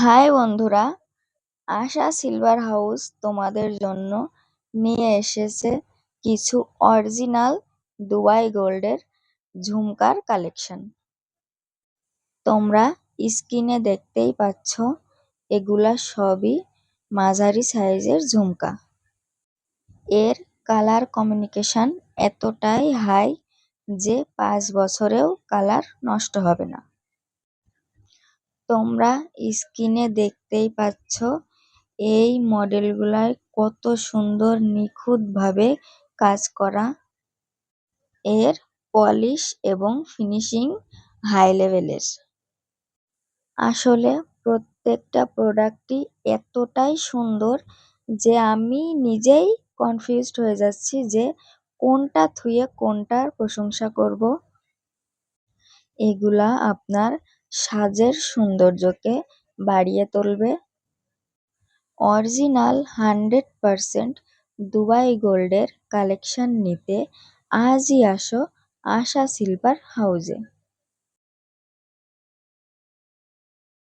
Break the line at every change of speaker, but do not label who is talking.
High বন্ধুরা, আশা silver house তোমাদের জন্য নিয়ে এসেছে কিছু অরিজিনাল দুবাই গোল্ডের ঝুমকার কালেকশন। তোমরা স্ক্রিনে দেখতেই পাচ্ছ, এগুলা সবই মাঝারি সাইজের ঝুমকা। এর কালার কমিউনিকেশন এতটাই হাই যে 5 বছরেও কালার নষ্ট হবে না। তোমরা স্ক্রিনে দেখতেই পাচ্ছ এই মডেলগুলায় কত সুন্দর নিখুঁতভাবে কাজ করা। এর পলিশ এবং ফিনিশিং হাই লেভেলের। আসলে প্রত্যেকটা প্রোডাক্টই এতটাই সুন্দর যে আমি নিজেই কনফিউজড হয়ে যাচ্ছি যে কোনটা থুয়ে কোনটার প্রশংসা করব। এগুলা আপনার সাজের সৌন্দর্যকে বাড়িয়ে তুলবে। অরিজিনাল 100% দুবাই গোল্ডের কালেকশন নিতে আজই আসো আশা সিলভার হাউসে।